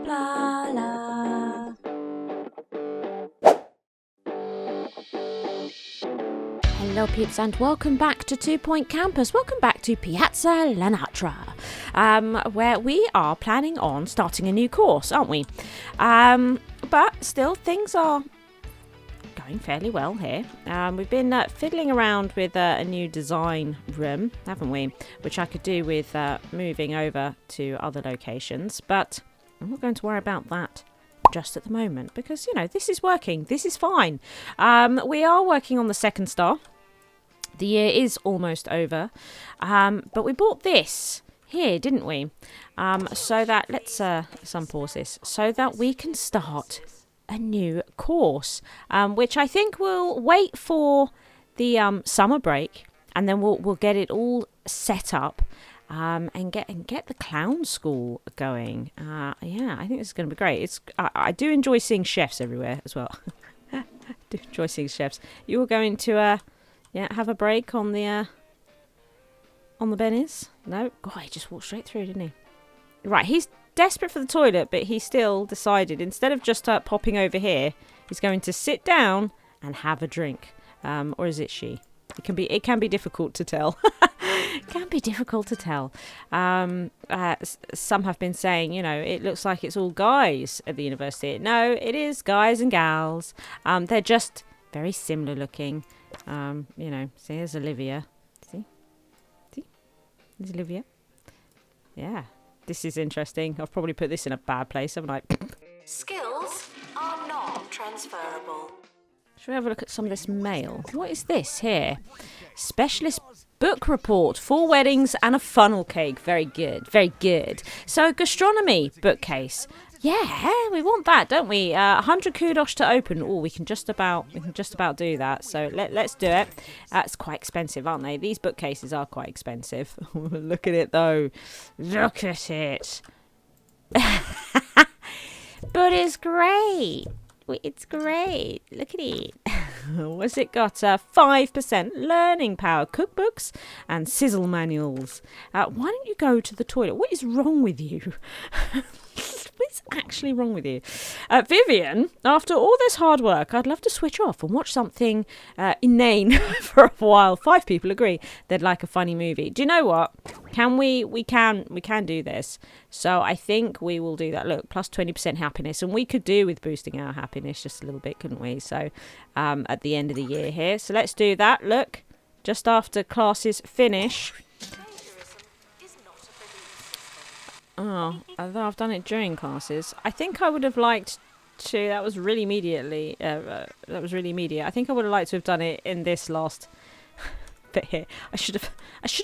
Blarla. Hello peeps and welcome back to 2 Point Campus. Welcome back to Piazza Lanatra, where we are planning on starting a new course, aren't we? But still things are going fairly well here. We've been fiddling around with a new design room, haven't we? Which I could do with moving over to other locations, but I'm not going to worry about that just at the moment because, you know, this is working. This is fine. We are working on the second star. The year is almost over, but we bought this here, didn't we? So that, let's unpause this, so that we can start a new course, which I think we'll wait for the summer break, and then we'll get it all set up, and get the clown school going. Yeah, I think this is going to be great. I do enjoy seeing chefs everywhere as well. I do enjoy seeing chefs. You were going to have a break on the bennies? No? God, he just walked straight through, didn't he? Right, he's desperate for the toilet, but he still decided, instead of just popping over here, he's going to sit down and have a drink. Or is it she? It can be difficult to tell. It can be difficult to tell. Some have been saying, you know, it looks like it's all guys at the university. No, it is guys and gals. They're just very similar looking. You know, see, there's Olivia. See? There's Olivia. Yeah, this is interesting. I've probably put this in a bad place, haven't I? Skills are not transferable. Should we have a look at some of this mail? What is this here? Specialist book report, 4 weddings and a funnel cake. Very good, very good. So, gastronomy bookcase. Yeah, we want that, don't we? 100 kudos to open. Oh, we can just about do that. So let's do it. It's quite expensive, aren't they? These bookcases are quite expensive. Look at it though. Look at it. But it's great. It's great. Look at it. What's it got? 5% learning power, cookbooks and sizzle manuals. Why don't you go to the toilet? What is wrong with you? What's actually wrong with you? Vivian, after all this hard work, I'd love to switch off and watch something inane for a while. 5 people agree they'd like a funny movie. Do you know what? We can do this. So I think we will do that. Look, plus 20% happiness, and we could do with boosting our happiness just a little bit, couldn't we? So at the end of the year here. So let's do that. Look, just after classes finish. Oh, although I've done it during classes. I think I would have liked to. That was really immediately. That was really immediate. I think I would have liked to have done it in this last bit here. I should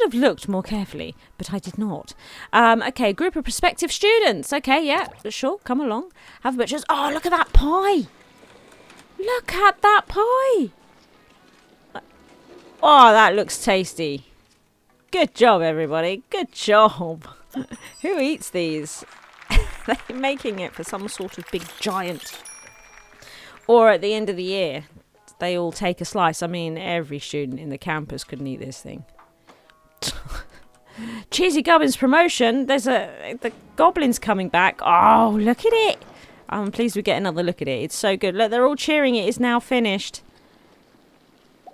have looked more carefully, but I did not. Okay, group of prospective students. Okay, yeah, sure. Come along. Have a butcher's. Oh, look at that pie. Look at that pie. Oh, that looks tasty. Good job, everybody. Good job. Who eats these? They're making it for some sort of big giant. Or at the end of the year, they all take a slice. I mean, every student in the campus couldn't eat this thing. Cheesy Gubbins promotion. The goblin's coming back. Oh, look at it. I'm pleased we get another look at it. It's so good. Look, they're all cheering. It is now finished.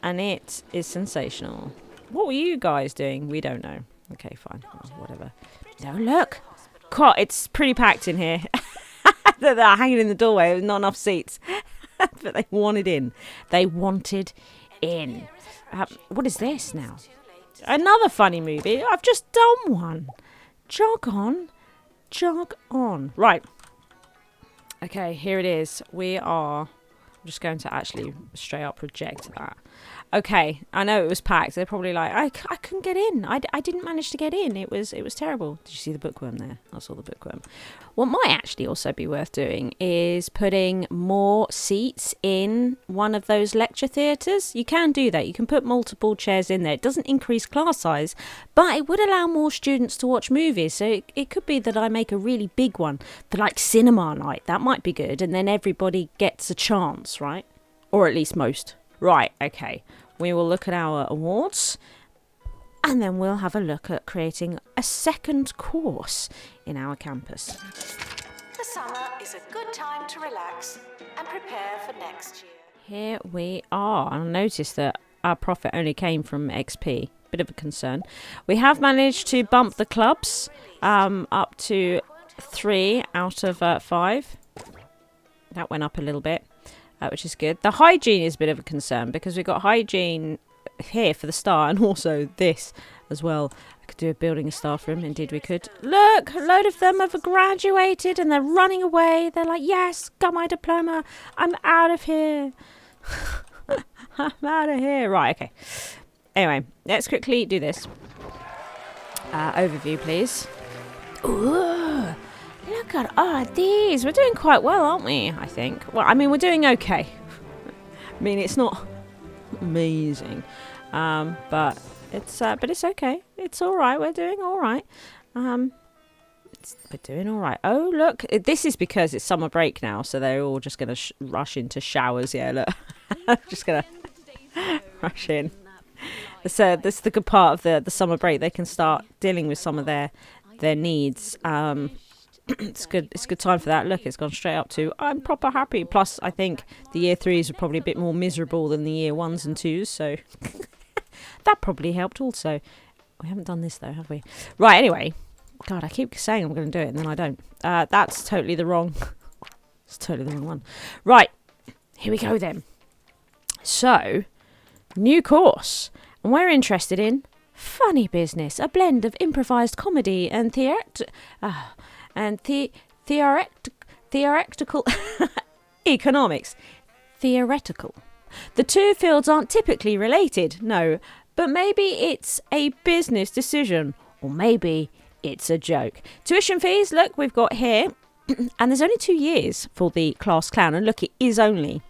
And it is sensational. What were you guys doing? We don't know. Okay, fine. Oh, whatever. No, look. God, it's pretty packed in here. They're hanging in the doorway. There's not enough seats. But they wanted in. They wanted in. What is this now? Another funny movie. I've just done one. Jog on. Jog on. Right. Okay, here it is. We are... I'm just going to actually straight up reject that. Okay, I know it was packed. They're probably like, I couldn't get in. I didn't manage to get in. It was terrible. Did you see the bookworm there? I saw the bookworm. What might actually also be worth doing is putting more seats in one of those lecture theatres. You can do that. You can put multiple chairs in there. It doesn't increase class size, but it would allow more students to watch movies. So it could be that I make a really big one for like cinema night. That might be good. And then everybody gets a chance, right? Or at least most. Right, okay. We will look at our awards and then we'll have a look at creating a second course in our campus. The summer is a good time to relax and prepare for next year. Here we are. I noticed that our profit only came from XP. Bit of a concern. We have managed to bump the clubs up to 3 out of 5. That went up a little bit, which is good. The hygiene is a bit of a concern because we've got hygiene here for the start and also this as well. I could do a building a staff room. Indeed we could. Look, a load of them have graduated and they're running away. They're like, yes, got my diploma. I'm out of here. I'm out of here. Right, okay. Anyway, let's quickly do this. Overview, please. Ooh, look at all these. We're doing quite well, aren't we? I think. Well, I mean, we're doing okay. I mean, it's not amazing, but it's okay. It's all right. We're doing all right. We're doing all right. Oh, look, this is because it's summer break now, so they're all just going to rush into showers. Yeah, look, just going to rush in. So this is the good part of the summer break. They can start dealing with some of their needs. It's good. It's a good time for that. Look, it's gone straight up to I'm proper happy. Plus, I think the year 3s are probably a bit more miserable than the year 1s and 2s. So that probably helped also. We haven't done this though, have we? Right. Anyway, God, I keep saying I'm going to do it and then I don't. That's totally the wrong. It's totally the wrong one. Right. Here we go then. So, new course. And we're interested in funny business, a blend of improvised comedy and theoretical economics. Theoretical. The two fields aren't typically related, no, but maybe it's a business decision, or maybe it's a joke. Tuition fees, look, we've got here, and there's only 2 years for the class clown, and look, it is only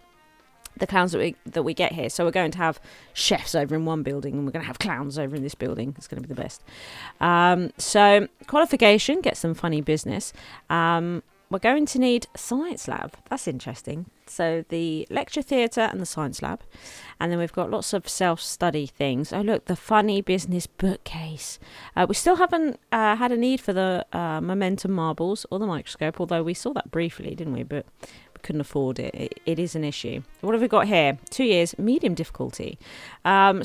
the clowns that we get here. So we're going to have chefs over in one building and we're going to have clowns over in this building. It's going to be the best. So qualification, get some funny business. We're going to need science lab. That's interesting. So the lecture theatre and the science lab. And then we've got lots of self-study things. Oh, look, the funny business bookcase. We still haven't had a need for the momentum marbles or the microscope, although we saw that briefly, didn't we? But couldn't afford it. It is an issue. What have we got here? 2 years, medium difficulty. So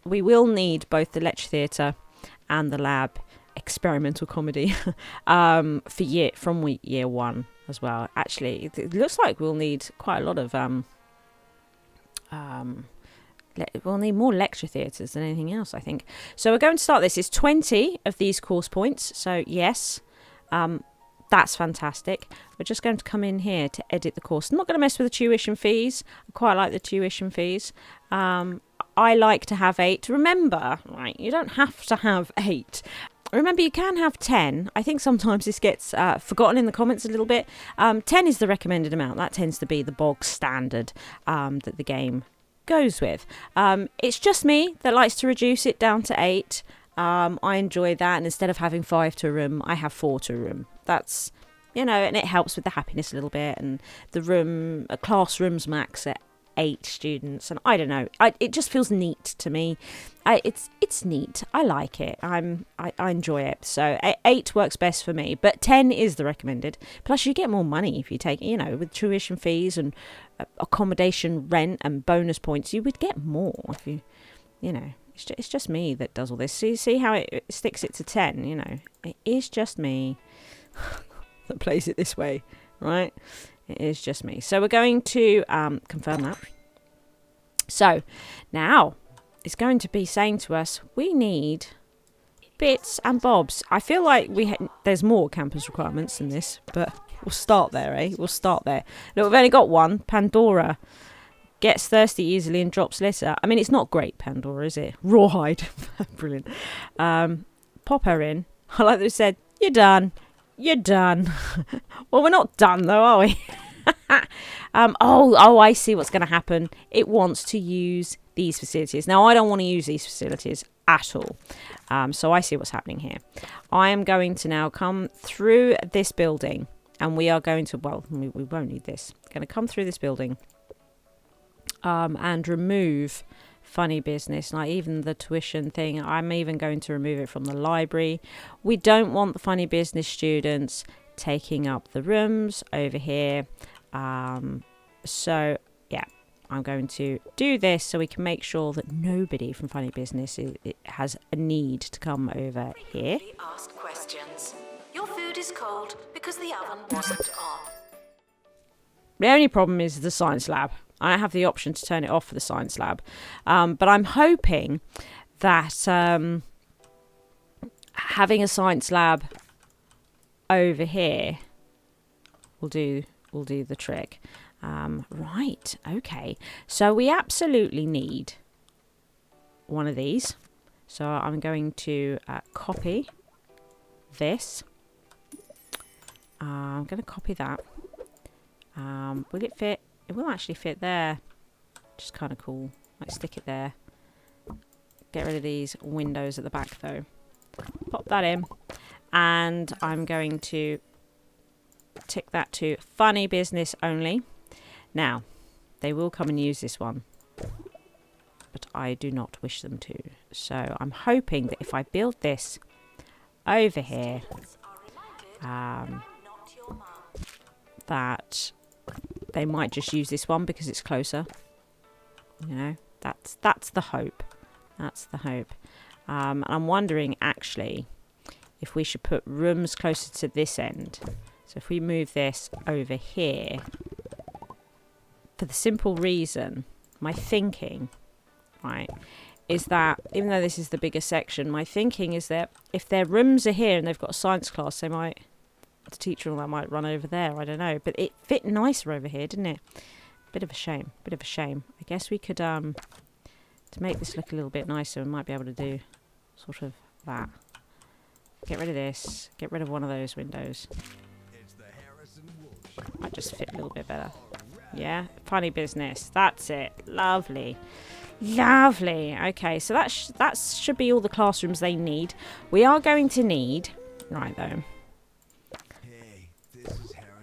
we will need both the lecture theatre and the lab experimental comedy from year 1 as well. Actually, it looks like we'll need quite a lot of we'll need more lecture theatres than anything else, I think. So we're going to start this. It's 20 of these course points. So yes, that's fantastic. We're just going to come in here to edit the course. I'm not going to mess with the tuition fees. I quite like the tuition fees. I like to have 8. Remember, right, you don't have to have 8. Remember, you can have 10. I think sometimes this gets forgotten in the comments a little bit. 10 is the recommended amount. That tends to be the bog standard that the game goes with. It's just me that likes to reduce it down to 8. I enjoy that, and instead of having 5 to a room, I have 4 to a room. That's, and it helps with the happiness a little bit. And the classroom's max at 8 students, and I don't know, it just feels neat to me. It's neat. I like it. I enjoy it. So 8 works best for me, but 10 is the recommended. Plus, you get more money if you take, with tuition fees and accommodation, rent, and bonus points. You would get more if you. It's just me that does all this. See how it sticks it to 10, It is just me that plays it this way, right? It is just me. So we're going to confirm that. So now it's going to be saying to us, we need bits and bobs. I feel like there's more campus requirements than this, but we'll start there, eh? We'll start there. Look, we've only got one. Pandora. Gets thirsty easily and drops litter. I mean, it's not great, Pandora, is it? Rawhide. Brilliant. Pop her in. I like that it said, you're done. You're done. Well, we're not done, though, are we? Oh, I see what's going to happen. It wants to use these facilities. Now, I don't want to use these facilities at all. So I see what's happening here. I am going to now come through this building. And we are going to, we won't need this. Going to come through this building. And remove funny business, like even the tuition thing. I'm even going to remove it from the library. We don't want the funny business students taking up the rooms over here. So yeah, I'm going to do this so we can make sure that nobody from Funny Business has a need to come over here. Ask questions. Your food is cold because the oven wasn't on. The only problem is the science lab. I have the option to turn it off for the science lab. But I'm hoping that having a science lab over here will do the trick. Right, okay. So we absolutely need one of these. So I'm going to copy this. I'm going to copy that. Will it fit? It will actually fit there. Just kind of cool. Like stick it there. Get rid of these windows at the back though. Pop that in. And I'm going to tick that to Funny Business only. Now, they will come and use this one, but I do not wish them to. So I'm hoping that if I build this over here, that they might just use this one because it's closer. You know, that's the hope. That's the hope. And I'm wondering actually if we should put rooms closer to this end. So if we move this over here, for the simple reason, my thinking, right, is that even though this is the bigger section, my thinking is that if their rooms are here and they've got a science class, the teacher might run over there. I don't know, but it fit nicer over here, didn't it? Bit of a shame. I guess we could, to make this look a little bit nicer, we might be able to do sort of that. Get rid of this. Get rid of one of those windows. Might just fit a little bit better. Yeah, Funny Business. That's it. Lovely. Okay, so that should be all the classrooms they need. We are going to need, right though,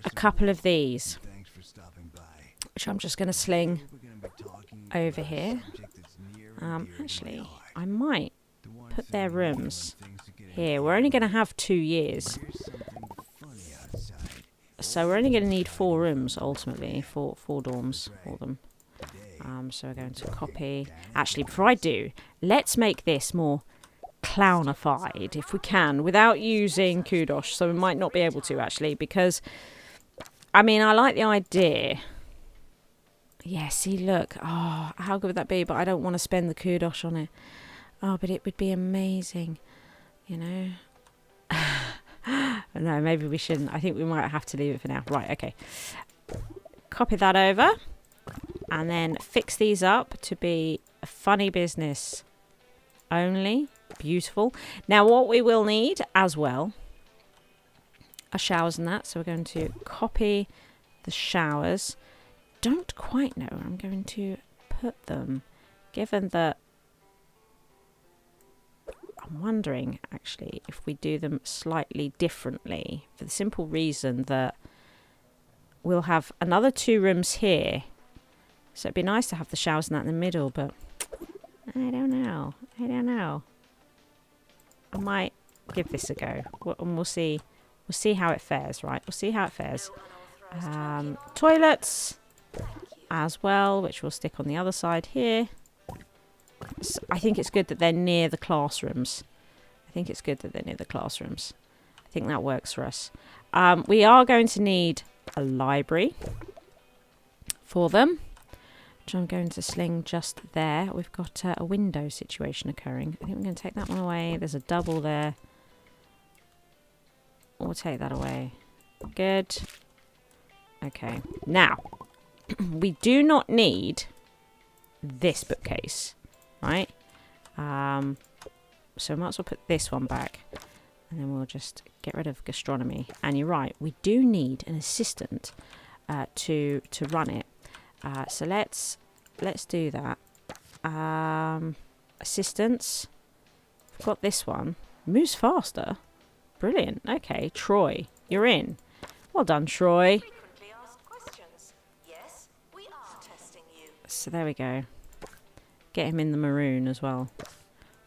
a couple of these, which I'm just going to sling over here. Actually, I might put their rooms here. We're only going to have 2 years. So we're only going to need 4 rooms, ultimately. Four dorms for them. So we're going to copy. Actually, before I do, let's make this more clownified, if we can, without using kudos. So we might not be able to, actually, because, I mean, I like the idea. Yeah, see, look. Oh, how good would that be? But I don't want to spend the kudos on it. Oh, but it would be amazing, you know. No, maybe we shouldn't. I think we might have to leave it for now. Right, okay. Copy that over. And then fix these up to be a Funny Business only. Beautiful. Now, what we will need as well are showers and that. So we're going to copy the showers. Don't quite know where I'm going to put them, given that I'm wondering, actually, if we do them slightly differently, for the simple reason that we'll have another 2 rooms here. So it'd be nice to have the showers and that in the middle, but I don't know. I might give this a go, and we'll see. We'll see how it fares, right? We'll see how it fares. Toilets as well, which we'll stick on the other side here. I think it's good that they're near the classrooms. I think that works for us. We are going to need a library for them, which I'm going to sling just there. We've got a window situation occurring. I think we're going to take that one away. There's a double there. We'll take that away. Good. Okay. Now, we do not need this bookcase. Right, so I might as well put this one back, and then we'll just get rid of gastronomy. And you're right, we do need an assistant to run it. So let's do that. Assistants. We've got this one. Moves faster. Brilliant. Okay, Troy, you're in. Well done, Troy. Yes, we are testing you. So there we go. Get him in the maroon as well.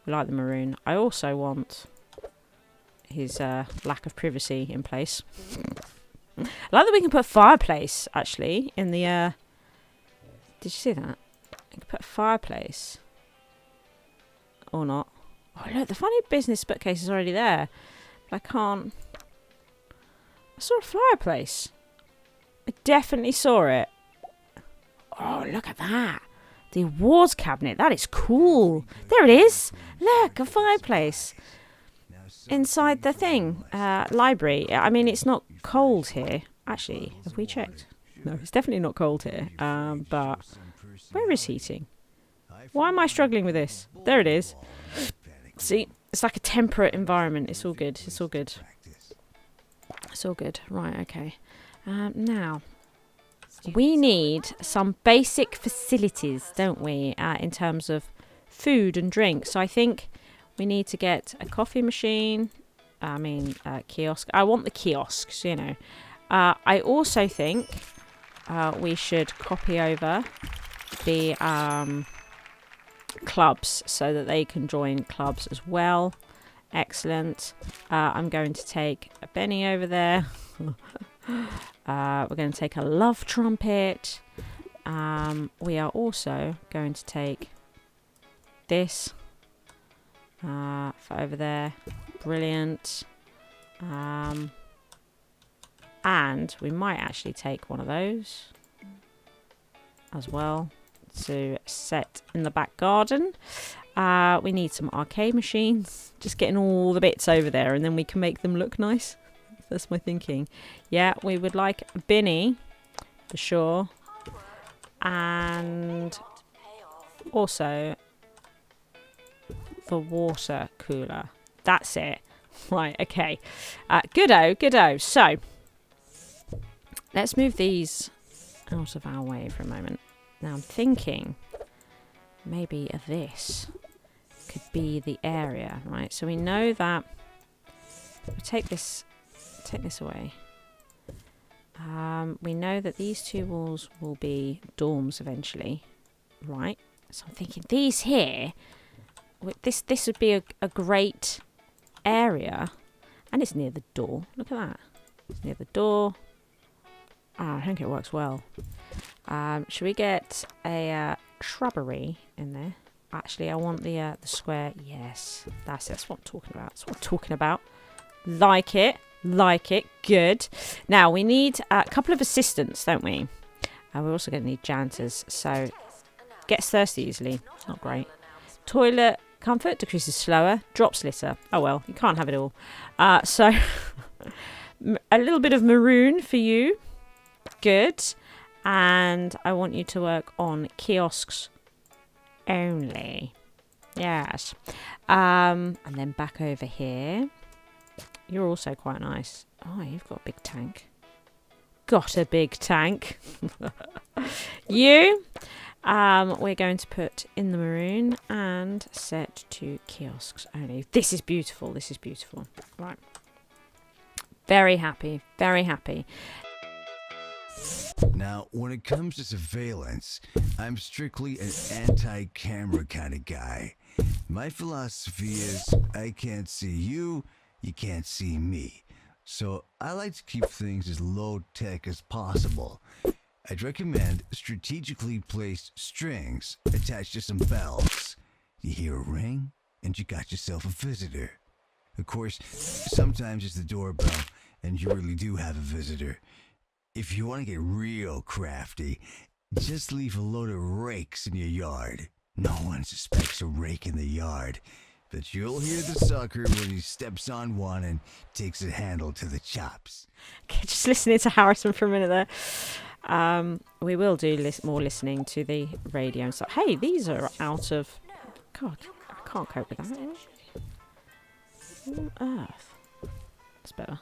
We like the maroon. I also want his lack of privacy in place. I like that we can put a fireplace, actually, in the... Did you see that? You can put a fireplace. Or not. Oh, look, the funny business bookcase is already there. But I can't... I saw a fireplace. I definitely saw it. Oh, look at that. The awards cabinet. That is cool. There it is. Look, a fireplace. Inside the thing. Library. I mean, it's not cold here. Actually, have we checked? No, it's definitely not cold here. But where is heating? Why am I struggling with this? There it is. See, it's like a temperate environment. It's all good. It's all good. It's all good. Right, okay. Now, we need some basic facilities, don't we, in terms of food and drink. So I think we need to get a coffee machine. Kiosk. I want the kiosks, you know. I also think we should copy over the clubs so that they can join clubs as well. Excellent. I'm going to take a Benny over there. We're going to take a love trumpet. We are also going to take this for over there. Brilliant. And we might actually take one of those as well to set in the back garden. We need some arcade machines. Just getting all the bits over there and then we can make them look nice. That's my thinking. Yeah, we would like a binny for sure. And also the water cooler. That's it. Right, okay. Goodo. So, let's move these out of our way for a moment. Now, I'm thinking maybe this could be the area, right? So we know that we'll take this away. We know that these two walls will be dorms eventually, right? So I'm thinking these here, this would be a great area, and it's near the door. Look at that. It's near the door. I think it works well. Should we get a shrubbery in there? Actually, I want the square. Yes, that's what I'm talking about. That's what I'm talking about. Like it. Good. Now, we need a couple of assistants, don't we? We're also going to need janitors. So, gets thirsty easily. Not great. Toilet comfort decreases slower. Drops litter. Oh, well, you can't have it all. So, a little bit of maroon for you. Good. And I want you to work on kiosks only. Yes. And then back over here. You're also quite nice. Oh, you've got a big tank. Got a big tank. You. We're going to put in the maroon and set to kiosks only. This is beautiful. This is beautiful. Right. Very happy. Very happy. Now, when it comes to surveillance, I'm strictly an anti-camera kind of guy. My philosophy is I can't see you, you can't see me. So I like to keep things as low-tech as possible. I'd recommend strategically placed strings attached to some bells. You hear a ring, and you got yourself a visitor. Of course, sometimes it's the doorbell, and you really do have a visitor. If you want to get real crafty, just leave a load of rakes in your yard. No one suspects a rake in the yard, but you'll hear the sucker when he steps on one and takes a handle to the chops. Okay, just listening to Harrison for a minute there. We will do more listening to the radio and stuff. Hey, these are out of... God, I can't cope with that. What on earth? That's better.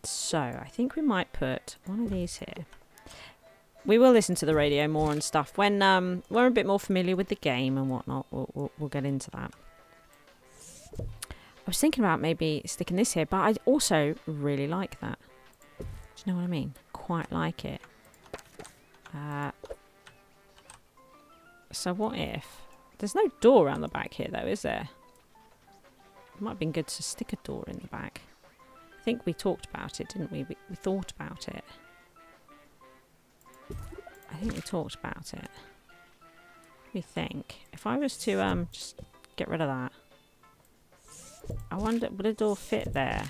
So, I think we might put one of these here. We will listen to the radio more and stuff. When we're a bit more familiar with the game and whatnot, we'll get into that. I was thinking about maybe sticking this here, but I also really like that. Do you know what I mean? Quite like it. So what if... There's no door around the back here, though, is there? It might have been good to stick a door in the back. I think we talked about it, didn't we? We thought about it. I think we talked about it. What do you think? If I was to just get rid of that. I wonder, would a door fit there?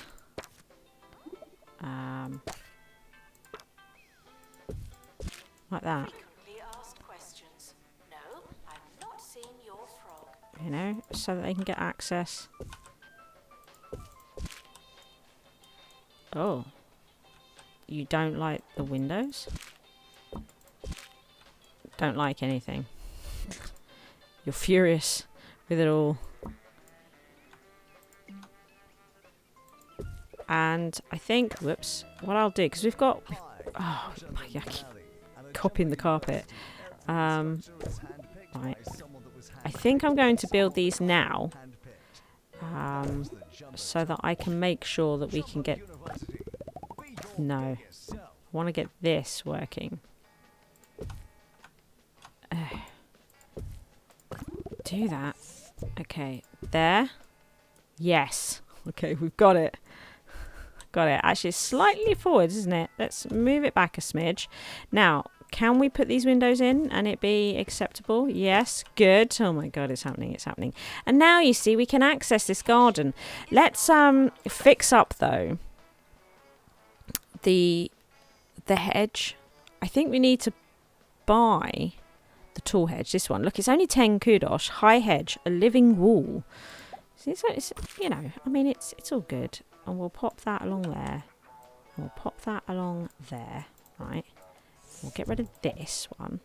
Like that. You know, so that they can get access. Oh. You don't like the windows? Don't like anything. You're furious with it all. And I think, whoops, what I'll do, because we've got, oh, my yucky, copying the carpet. Right. I think I'm going to build these now, so that I can make sure that we can get, no, I want to get this working. Do that. Okay, there. Yes. Okay, we've got it. Got it. Actually, it's slightly forward, isn't it? Let's move it back a smidge. Now, can we put these windows in and it be acceptable? Yes. Good. Oh my god, it's happening. It's happening. And now you see we can access this garden. Let's fix up though the hedge. I think we need to buy the tall hedge. This one. Look, it's only 10 kudos. High hedge, a living wall. See, it's you know, I mean, it's all good. And we'll pop that along there. And we'll pop that along there. Right. We'll get rid of this one.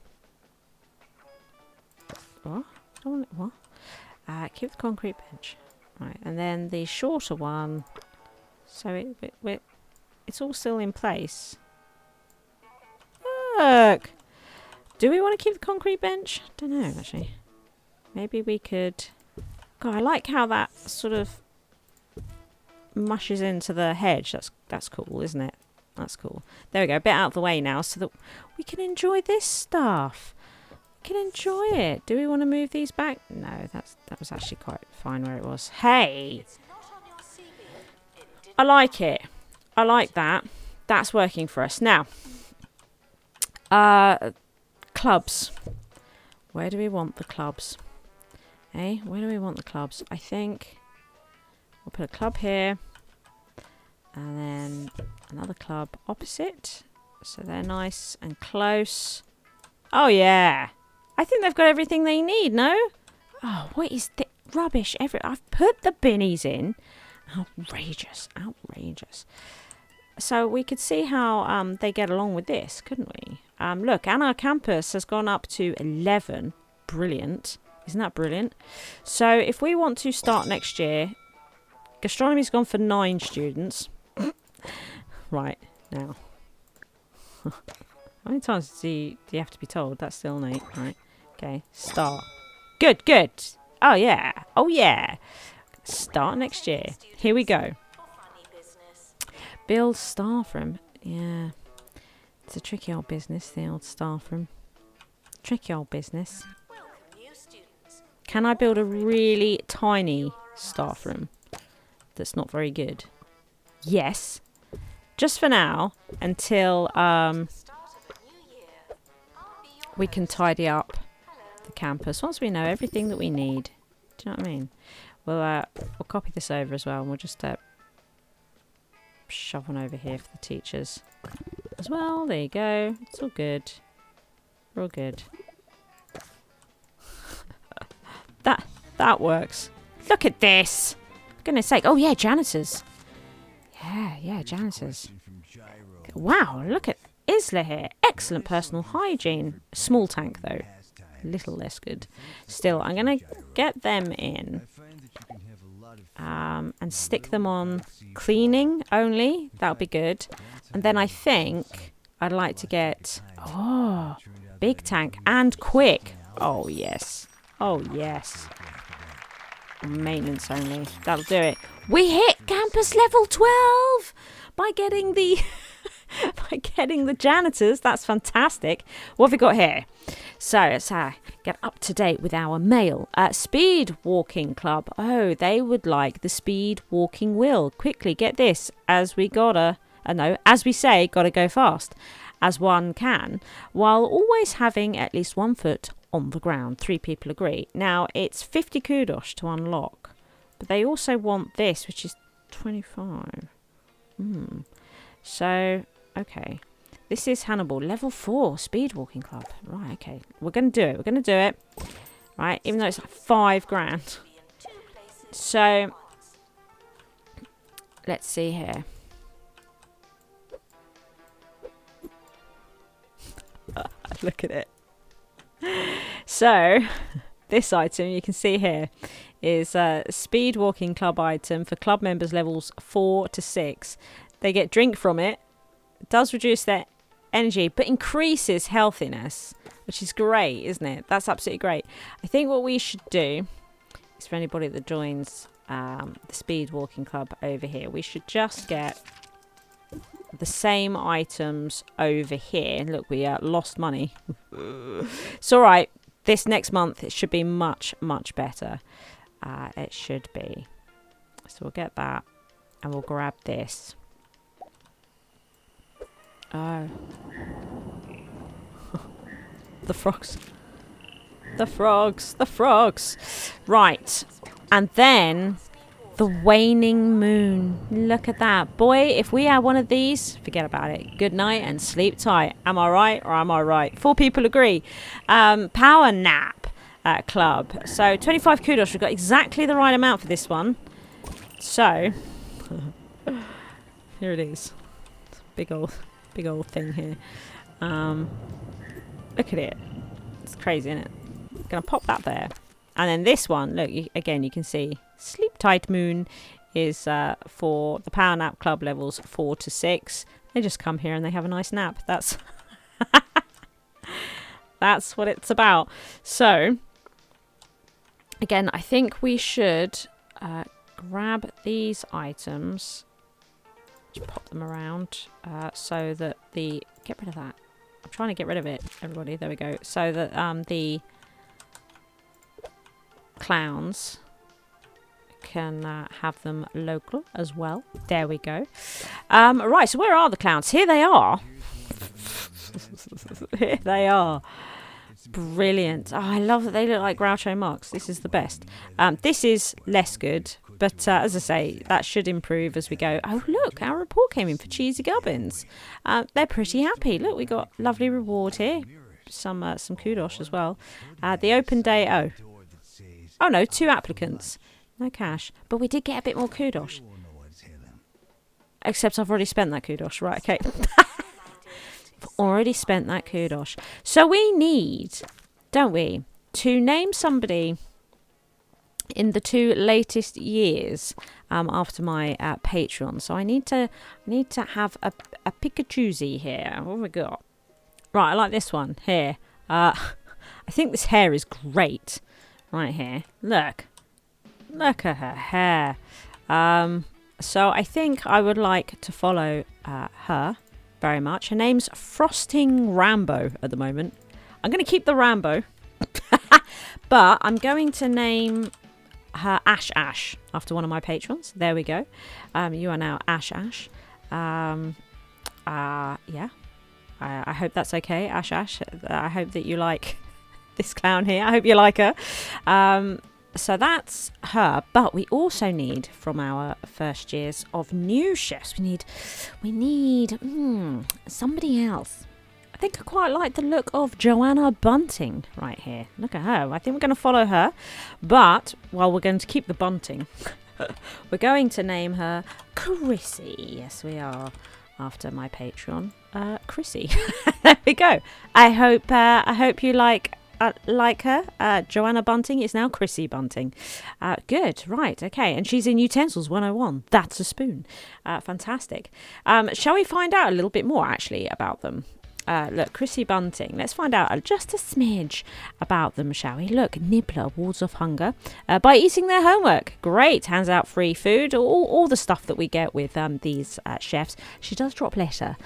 What? What? Keep the concrete bench. Right. And then the shorter one. So it's all still in place. Look! Do we want to keep the concrete bench? Don't know, actually. Maybe we could... God, I like how that sort of mushes into the hedge. That's cool, isn't it? That's cool. There we go. A bit out of the way now so that we can enjoy this stuff. We can enjoy it. Do we want to move these back? No, that was actually quite fine where it was. Hey! I like it. I like that. That's working for us. Now, clubs. Where do we want the clubs? Hey, where do we want the clubs? I think we'll put a club here. And then another club opposite. So they're nice and close. Oh, yeah. I think they've got everything they need, no? Oh, what is the rubbish? I've put the binnies in. Outrageous. Outrageous. So we could see how they get along with this, couldn't we? Look, and our campus has gone up to 11. Brilliant. Isn't that brilliant? So if we want to start next year, gastronomy's gone for 9 students. Right, now. How many times do you have to be told? That's still an 8, right? Okay, start. Good, good. Oh, yeah. Oh, yeah. Start next year. Here we go. Build staff room. Yeah. It's a tricky old business, the old staff room. Tricky old business. Can I build a really tiny staff room that's not very good? Yes. Just for now, until we can tidy up the campus. Once we know everything that we need. Do you know what I mean? We'll copy this over as well, and we'll just shove one over here for the teachers as well. There you go. It's all good. We're all good. That works. Look at this. For goodness sake. Oh yeah, janitors. Yeah, janitors. Wow, look at Isla here. Excellent personal hygiene. Small tank though. A little less good. Still, I'm going to get them in. And stick them on cleaning only. That'll be good. And then I think I'd like to get... Oh, big tank and quick. Oh, yes. Oh, yes. Maintenance only. That'll do it. We hit campus level 12 by getting the by getting the janitors. That's fantastic. What have we got here? So let's get up to date with our mail. Speed Walking Club. Oh, they would like the speed walking wheel. Quickly, get this. As we say, gotta go fast as one can, while always having at least 1 foot on the ground. 3 people agree. Now, it's 50 kudos to unlock. But they also want this, which is 25. So, okay. This is Hannibal. Level 4, Speed Walking Club. Right, okay. We're going to do it. We're going to do it. Right, even though it's like 5 grand. So, let's see here. Look at it. So, this item you can see here is a Speed Walking Club item for club members levels 4 to 6. They get drink from it. It does reduce their energy, but increases healthiness, which is great, isn't it? That's absolutely great. I think what we should do is, for anybody that joins the Speed Walking Club over here, we should just get the same items over here. Look, we lost money. It's all right. This next month, it should be much, much better. It should be. So we'll get that, and we'll grab this. Oh. The frogs. The frogs. The frogs. Right. And then the waning moon. Look at that. Boy, if we had one of these, forget about it. Good night and sleep tight. Am I right or am I right? 4 people agree. Power nap club. So 25 kudos. We've got exactly the right amount for this one. So here it is. Big old thing here. Look at it. It's crazy, isn't it? Gonna pop that there. And then this one, look, again, you can see Sleep Tight Moon is for the Power Nap Club levels 4 to 6. They just come here and they have a nice nap. That's that's what it's about. So, again, I think we should grab these items. Just pop them around so that get rid of that. I'm trying to get rid of it, everybody. There we go. So that the clowns can have them local as well. There we go. Right, so where are the clowns? Here they are. Here they are. Brilliant. Oh, I love that they look like Groucho Marx. This is the best. This is less good, but as I say, that should improve as we go. Oh, look, our report came in for Cheesy Gubbins. They're pretty happy. Look, we got lovely reward here. Some kudos as well. The open day, oh no, 2 applicants. No cash. But we did get a bit more kudos. Except I've already spent that kudos. Right, okay. Already spent that kudos. So we need, don't we, to name somebody in the 2 latest years after my Patreon. So I need to have a Pikachuzy here. What have we got? Right, I like this one here. I think this hair is great. Right here. Look at her hair. So I think I would like to follow her very much. Her name's Frosting Rambo at the moment. I'm going to keep the Rambo. But I'm going to name her Ash after one of my patrons. There we go. You are now Ash. Yeah. I hope that's okay, Ash. I hope that you like this clown here. I hope you like her. So that's her. But we also need, from our first years of new chefs, we need somebody else. I think I quite like the look of Joanna Bunting right here. Look at her. I think we're going to follow her. But, while we're going to keep the bunting, we're going to name her Chrissy. Yes, we are. After my Patreon, Chrissy. There we go. I hope you like her. Joanna Bunting is now Chrissy Bunting. Good, right, okay. And she's in Utensils 101. That's a spoon. Fantastic. Shall we find out a little bit more, actually, about them? Look, Chrissy Bunting. Let's find out just a smidge about them, shall we? Look, Nibbler wards off hunger by eating their homework. Great, hands out free food, all the stuff that we get with these chefs. She does drop letter.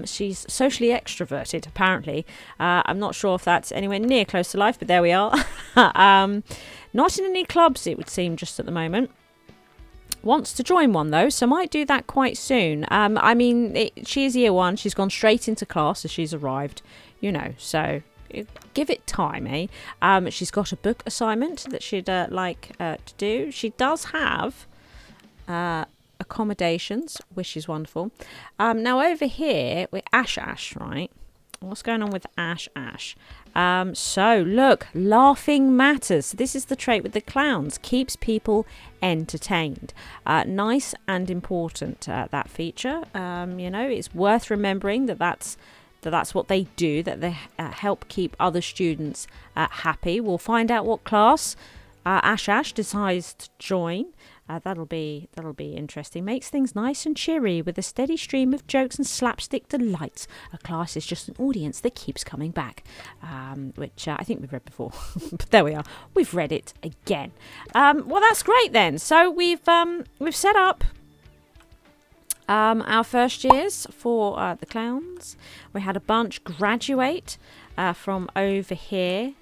She's socially extroverted, apparently. I'm not sure if that's anywhere near close to life, but there we are. Not in any clubs, it would seem, just at the moment. Wants to join one though, so might do that quite soon. I mean, she is year 1. She's gone straight into class as she's arrived, you know, so give it time, eh? She's got a book assignment that she'd like to do. She does have accommodations, which is wonderful. Now over here with Ash, right? What's going on with Ash? So look, laughing matters. This is the trait with the clowns. Keeps people entertained. Nice and important, that feature. You know, it's worth remembering that's what they do, that they help keep other students happy. We'll find out what class Ash decides to join. That'll be interesting. Makes things nice and cheery with a steady stream of jokes and slapstick delights. A class is just an audience that keeps coming back, which I think we've read before. But there we are. We've read it again. Well, that's great then. So we've set up our first years for the clowns. We had a bunch graduate from over here.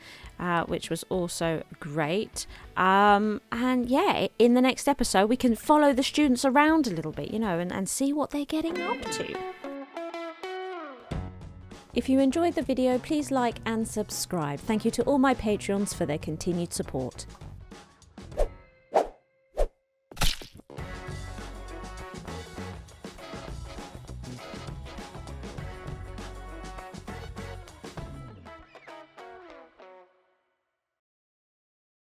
Which was also great. And yeah, in the next episode, we can follow the students around a little bit, you know, and see what they're getting up to. If you enjoyed the video, please like and subscribe. Thank you to all my Patreons for their continued support.